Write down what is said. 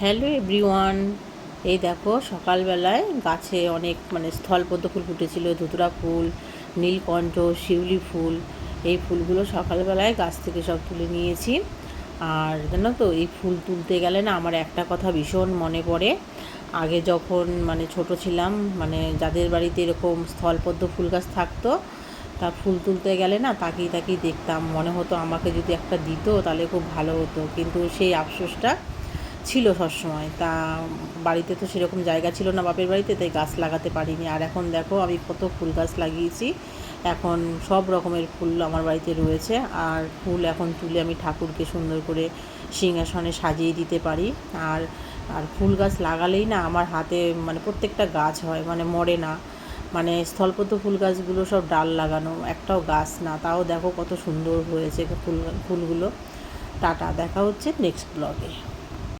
Hello everyone, এই দেখো সকালবেলায় গাছে অনেক স্থলপদ্ম ফুল ফুটেছিল, ধুতুরা ফুল, নীলকণ্ঠ, শিউলি ফুল। এই ফুলগুলো সকালবেলায় গাছ থেকে সব তুলে নিয়েছি। আর জানো তো, এই ফুল তুলতে গেলে না আমার একটা কথা ভীষণ মনে পড়ে। আগে যখন ছোট ছিলাম, যাদের বাড়িতে এরকম স্থলপদ্ম ফুল গাছ থাকতো, তা ফুল তুলতে গেলে না তাকিয়ে তাকিয়ে দেখতাম, মনে হতো আমাকে যদি একটা দিত তাহলে খুব ভালো হতো। কিন্তু সেই আফসোসটা ছিল সবসময়। তা বাড়িতে তো সেরকম জায়গা ছিল না বাপের বাড়িতে, তাই গাছ লাগাতে পারিনি। আর এখন দেখো আমি কত ফুল গাছ লাগিয়েছি, এখন সব রকমের ফুল আমার বাড়িতে রয়েছে। আর ফুল এখন তুলে আমি ঠাকুরকে সুন্দর করে সিংহাসনে সাজিয়ে দিতে পারি। আর আর ফুল গাছ লাগালেই না আমার হাতে প্রত্যেকটা গাছ হয়, মরে না। স্থলপদ্ম ফুল গাছগুলো সব ডাল লাগানো, একটাও গাছ না, তাও দেখো কত সুন্দর হয়েছে ফুলগুলো। টাটা, দেখা হচ্ছে নেক্সট ব্লগে।